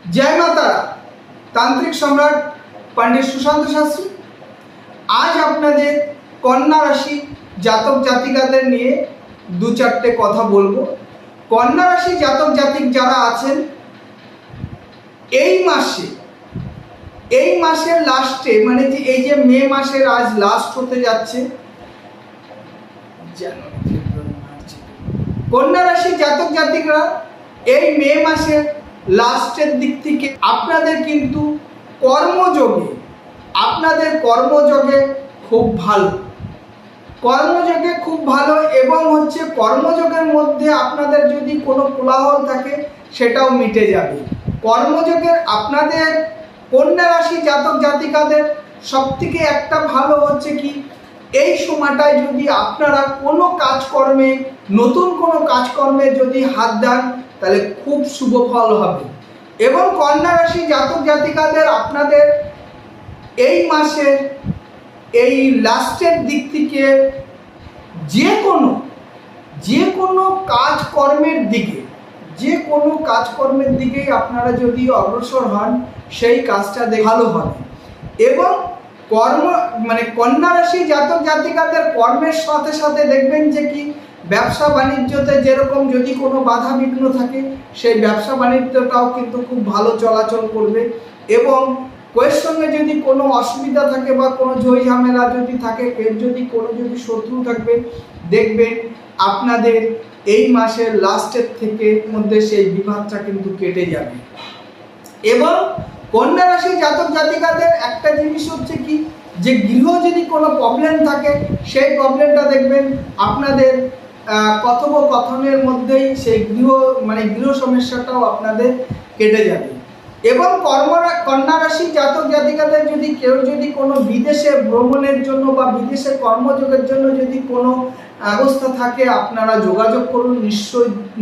जय माता तांत्रिक सम्राट पंडित सुशांत शास्त्री आज आपनादेर कन्या राशि जातक जातिकादेर निये दो चारटे कथा बोलबो। कन्या राशि जातक जातिक जारा आछेन এই মাসের লাস্টে মানে যে এই যে মে মাসের আজ লাস্ট হতে যাচ্ছে কন্যা রাশি জাতক জাতিকরা এই মে মাসের লাস্টের দিক থেকে আপনাদের কিন্তু কর্মযোগে খুব ভালো এবং হচ্ছে কর্মযোগের মধ্যে আপনাদের যদি কোনো কোলাহল থাকে সেটাও মিটে যাবে। কর্মযোগের আপনাদের কন্যা রাশি জাতক জাতিকাদের সবথেকে একটা ভালো হচ্ছে কি এই সময়টায় যদি আপনারা কোনো কাজকর্মে নতুন কোনো কাজকর্মে যদি হাত দেন তাহলে খুব শুভ ফল হবে। এবং কন্যা রাশি জাতক জাতিকাদের আপনাদের এই মাসের এই লাস্টের দিক থেকে যে কোনো কাজকর্মের দিকেই আপনারা যদি অগ্রসর হন সেই কাজটা ভালো হবে। এবং কন্যা রাশি জাতক জাতিকাদের কর্মের সাথে সাথে দেখবেন যে কি ব্যবসা বাণিজ্যতে যেরকম যদি কোনো বাধা বিঘ্ন থাকে সেই ব্যবসা বাণিজ্যটাও কিন্তু খুব ভালো চলাচল করবে। এবং কোয়ের সঙ্গে যদি কোনো অসুবিধা থাকে বা কোনো ঝই ঝামেলা যদি থাকে যদি শত্রু থাকবে দেখবেন আপনাদের এই মাসের লাস্টের থেকে মধ্যে সেই বিবাদটা কিন্তু কেটে যাবে। এবং কন্যা রাশি জাতক জাতিকাদের একটা জিনিস হচ্ছে কি যে গৃহ যদি কোনো প্রবলেম থাকে সেই প্রবলেমটা দেখবেন আপনাদের কথোপকথনের মধ্যেই সেই গৃহ সমস্যাটাও আপনাদের কেটে যাবে। এবং কন্যা রাশি জাতক জাতিকাদের যদি কেউ কোনো বিদেশে ভ্রমণের জন্য বা বিদেশে কর্মযোগের জন্য যদি কোনো অবস্থা থাকে আপনারা যোগাযোগ করুন,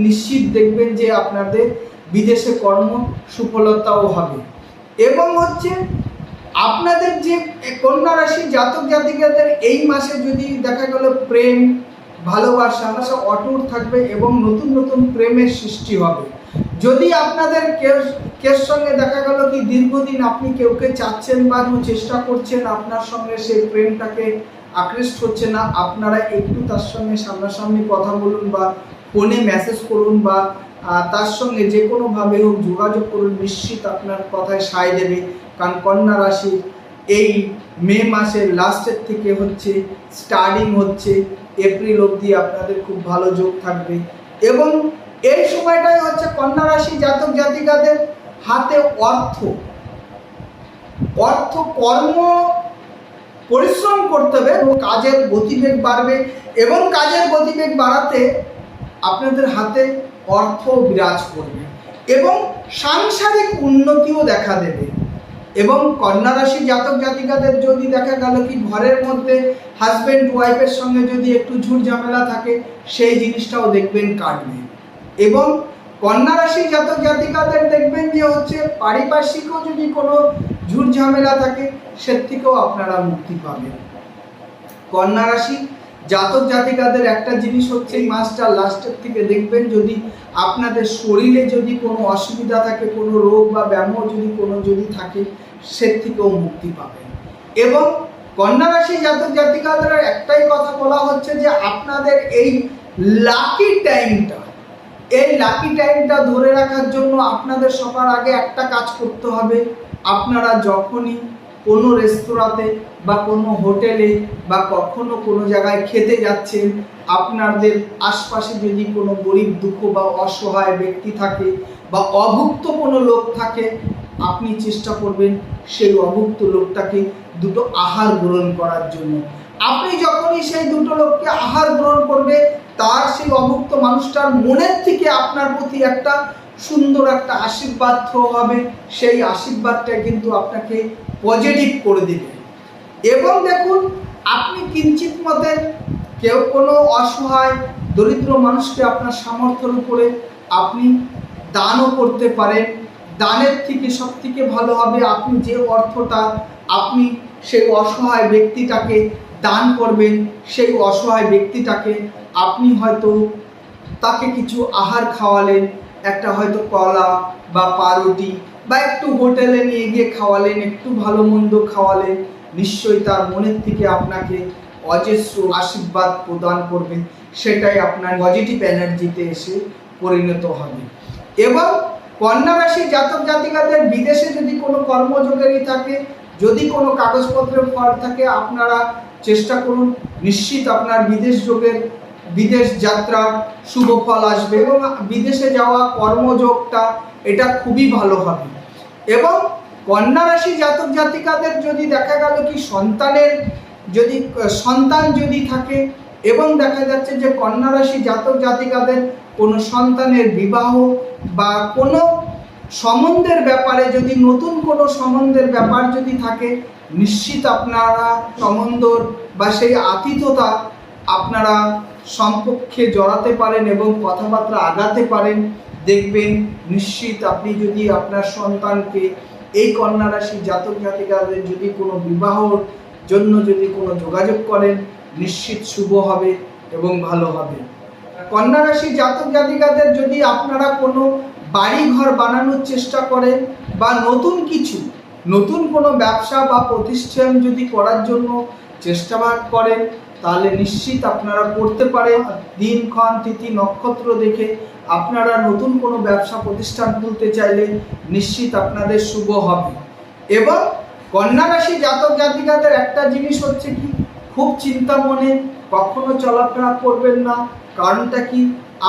নিশ্চিত দেখবেন যে আপনাদের বিদেশে কর্ম সুফলতাও হবে। এবং হচ্ছে আপনাদের যে কন্যা রাশি জাতক জাতিকাদের এই মাসে যদি দেখা গেল প্রেম ভালোবাসা অটুট থাকবে এবং নতুন নতুন প্রেমের সৃষ্টি হবে। যদি আপনাদের কেউ সঙ্গে দেখা গেল কি দীর্ঘদিন আপনি কেউকে চাচ্ছেন বা চেষ্টা করছেন আপনার সঙ্গে সেই প্রেমটাকে আকৃষ্ট হচ্ছে না, আপনারা একটু তার সঙ্গে সামনাসামনি কথা বলুন বা ফোনে মেসেজ করুন বা তার সঙ্গে যে কোনোভাবে হোক যোগাযোগ করুন, নিশ্চিত আপনার কথায় সায় দেবে। কারণ কন্যা রাশির এই মে মাসের লাস্টের থেকে স্টার্টিং হচ্ছে এপ্রিল অবধি আপনাদের খুব ভালো যোগ থাকবে। এবং এই সময়টাই হচ্ছে কন্যা রাশি জাতক জাতিকাদের হাতে অর্থ কর্ম পরিশ্রম করতে হবে এবং কাজের গতিবেগ বাড়বে। এবং কাজের গতিবেগ বাড়াতে আপনাদের হাতে অর্থ বিরাজ করবে এবং সাংসারিক উন্নতিও দেখা দেবে। এবং কন্যা রাশি জাতক জাতিকাদের যদি দেখা গেল কি ঘরের মধ্যে হাজব্যান্ড ওয়াইফের সঙ্গে যদি একটু ঝুট ঝামেলা থাকে সেই জিনিসটাও দেখবেন কাটবে। এবং কন্যা রাশি জাতক জাতিকাদের দেখবেন যে পারিপার্শ্বিকও যদি কোনো ঝুট ঝামেলা থাকে সে থেকেও আপনারা মুক্তি পাবেন। কন্যা রাশি জাতক জাতিকাদের একটা জিনিস এই মাসটা লাস্টের থেকে দেখবেন যদি আপনাদের শরীরে যদি কোনো অসুবিধা থাকে, কোনো রোগ বা ব্যামো যদি থাকে সে থেকেও মুক্তি পাবেন। এবং কন্যা রাশি জাতক জাতিকাদের একটাই কথা বলা হচ্ছে যে আপনাদের এই লাকি টাইমটা ধরে রাখার জন্য আপনাদের সবার আগে একটা কাজ করতে হবে। আপনারা যখনই কোনো রেস্তোরাঁতে বা কোনো হোটেলে বা কখনো কোনো জায়গায় খেতে যাচ্ছেন, আপনাদের আশপাশে যদি কোনো গরিব দুঃখ বা অসহায় ব্যক্তি থাকে বা অভুক্ত কোনো লোক থাকে আপনি চেষ্টা করবেন সেই অভুক্ত লোকটাকে দুটো আহার গ্রহণ করার জন্য। আপনি যখনই সেই দুটো লোককে আহার গ্রহণ করবে তার সেই অভুক্ত মানুষটার মনের থেকে আপনার প্রতি একটা সুন্দর একটা আশীর্বাদ থ্রো হবে, সেই আশীর্বাদটা কিন্তু আপনাকে পজিটিভ করে দেবে। এবং দেখুন আপনি কিঞ্চিত মতে কেউ কোনো অসহায় দরিদ্র মানুষকে আপনার সামর্থ্যের উপরে আপনি দানও করতে পারেন। দানের থেকে সব থেকে ভালো হবে আপনি যে অর্থটা আপনি সেই অসহায় ব্যক্তিটাকে দান করবেন, সেই অসহায় ব্যক্তিটাকে আপনি হয়তো তাকে কিছু আহার খাওয়ালেন, একটা হয়তো কলা বা পাউরুটি বা একটু হোটেলে নিয়ে গিয়ে খাওয়ালেন, একটু ভালো মন্দ খাওয়ালেন, নিশ্চয়ই তার মনের থেকে আপনাকে অজস্র আশীর্বাদ প্রদান করবে, সেটাই আপনার পজিটিভ এনার্জিতে এসে পরিণত হবে। এবং কন্যা রাশি জাতক জাতিকাদের বিদেশে যদি কোনো কর্মযোগেরই থাকে, যদি কোনো কাগজপত্রের ফল থাকে, আপনারা চেষ্টা করুন, নিশ্চিত আপনার বিদেশ যাত্রার শুভ ফল আসবে এবং বিদেশে যাওয়া কর্মযোগটা এটা খুবই ভালো হবে। এবং কন্যা রাশি জাতক জাতিকাদের যদি দেখা গেল কি সন্তান যদি থাকে এবং দেখা যাচ্ছে যে কন্যা রাশি জাতক জাতিকাদের কোনো সন্তানের বিবাহ বা কোনো সম্বন্ধের ব্যাপারে যদি নতুন কোনো সম্বন্ধের ব্যাপার যদি থাকে, নিশ্চিত আপনারা সম্বন্ধর বা সেই আতিথ্যতা আপনারা সম্পর্কে জড়াতে পারেন এবং কথাবার্তা আগাতে পারেন। দেখবেন নিশ্চিত আপনি যদি আপনার সন্তানকে এই কন্যা রাশি জাতক জাতিকাদের যদি কোনো বিবাহর জন্য যদি কোনো যোগাযোগ করেন, নিশ্চিত শুভ হবে এবং ভালো হবে। কন্যা রাশি জাতক জাতিকাদের যদি আপনারা কোনো বাড়ি ঘর বানানোর চেষ্টা করেন বা নতুন কোনো ব্যবসা বা প্রতিষ্ঠান যদি করার জন্য চেষ্টা করেন, তাহলে নিশ্চিত আপনারা করতে পারেন। দিনক্ষণ তিথি নক্ষত্র দেখে আপনারা নতুন কোনো ব্যবসা প্রতিষ্ঠান খুলতে চাইলে নিশ্চিত আপনাদের শুভ হবে। এবং কন্যা রাশি জাতক জাতিকাদের একটা জিনিস হচ্ছে কি, খুব চিন্তা মনে কখনো চলাফেরা করবেন না। কারণটা কি,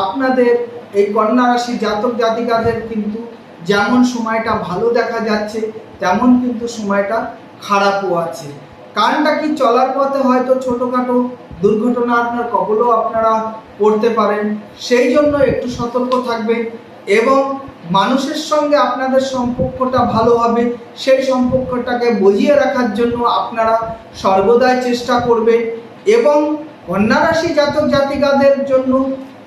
আপনাদের এই কন্যা রাশি জাতক জাতিকাদের কিন্তু যেমন সময়টা ভালো দেখা যাচ্ছে, তেমন কিন্তু সময়টা খারাপও আছে। কারণটা কি, চলার পথে হয়তো ছোটোখাটো দুর্ঘটনার কবলেও আপনারা পড়তে পারেন, সেই জন্য একটু সতর্ক থাকবেন। এবং মানুষের সঙ্গে আপনাদের সম্পর্কটা ভালো হবে, সেই সম্পর্কটাকে বজিয়ে রাখার জন্য আপনারা সর্বদাই চেষ্টা করবেন। এবং কন্যা রাশি জাতক জাতিকাদের জন্য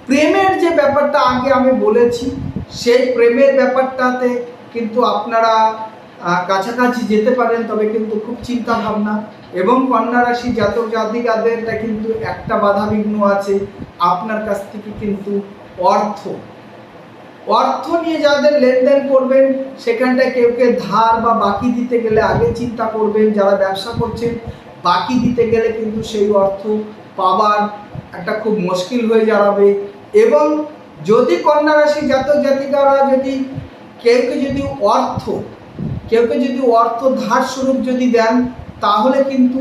প্রেমের যে ব্যাপারটা আগে আমি বলেছি, সেই প্রেমের ব্যাপারটাতে কিন্তু আপনারা কাছাকাছি যেতে পারেন, তবে কিন্তু খুব চিন্তা ভাবনা। এবং কন্যা রাশি জাতক জাতিকাদেরটা কিন্তু একটা বাধা বিঘ্ন আছে, আপনার কাছ থেকে কিন্তু অর্থ নিয়ে যাদের লেনদেন করবেন, সেখানটায় কেউ ধার বা বাকি দিতে গেলে আগে চিন্তা করবেন। যারা ব্যবসা করছেন, বাকি দিতে গেলে কিন্তু সেই অর্থ পাবার একটা খুব মুশকিল হয়ে দাঁড়াবে। এবং যদি কন্যা রাশি জাতক জাতিকারা যদি কেউকে যদি অর্থ ধার স্বরূপ যদি দেন, তাহলে কিন্তু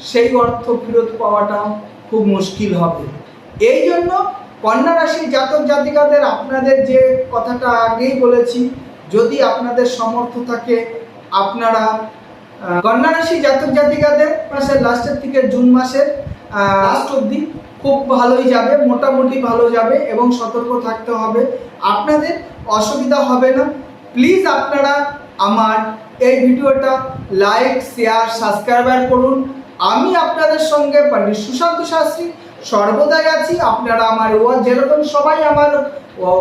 সেই অর্থ ফেরত পাওয়াটাও খুব মুশকিল হবে। এই জন্য কন্যা রাশি জাতক জাতিকাদের আপনাদের যে কথাটা আগেই বলেছি, যদি আপনাদের সামর্থ্য থাকে, আপনারা কন্যা রাশি জাতক জাতিকাদের মাসের লাস্টের থেকে জুন মাসের লাস্ট অবধি খুব ভালোই যাবে, মোটামুটি ভালো যাবে এবং সতর্ক থাকতে হবে, আপনাদের অসুবিধা হবে না। প্লিজ আপনারা আমার এই ভিডিওটা লাইক শেয়ার সাবস্ক্রাইব করুন। আমি আপনাদের সঙ্গে পণ্ডিত সুশান্ত শাস্ত্রী সর্বদাই আছি। আপনারা আমার যেরকম সবাই আমার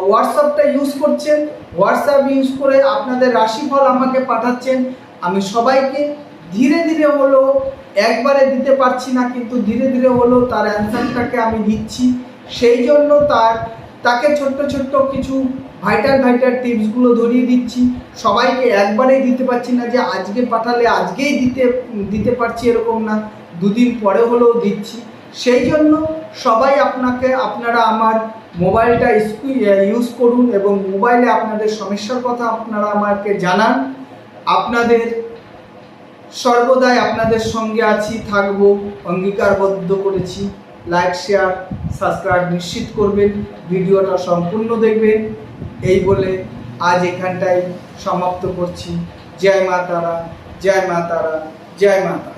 হোয়াটসঅ্যাপটা ইউজ করছেন, হোয়াটসঅ্যাপ ইউজ করে আপনাদের রাশিফল আমাকে পাঠাচ্ছেন, আমি সবাইকে ধীরে ধীরে হলেও, একবারে দিতে পারছি না, কিন্তু ধীরে ধীরে হলেও তার অ্যান্সারটাকে আমি দিচ্ছি। সেই জন্য তাকে ছোট্ট কিছু ভাইটাল টিপসগুলো ধরিয়ে দিচ্ছি। সবাইকে একবারেই দিতে পারছি না, যে আজকে পাঠালে আজকেই দিতে পারছি এরকম না, দুদিন পরে হলেও দিচ্ছি। সেই জন্য সবাই আপনারা আমার মোবাইলটা ইউজ করুন এবং মোবাইলে আপনাদের সমস্যার কথা আপনারা আমাকে জানান। আপনাদের সর্বদাই আপনাদের সঙ্গে আছি, থাকবো, অঙ্গীকারবদ্ধ করেছি। লাইক শেয়ার সাবস্ক্রাইব নিশ্চিত করবেন, ভিডিওটা সম্পূর্ণ দেখবেন। এই বলে আজ এখানটায় সমাপ্ত করছি। জয় মা তারা, জয় মা তারা, জয় মা তারা।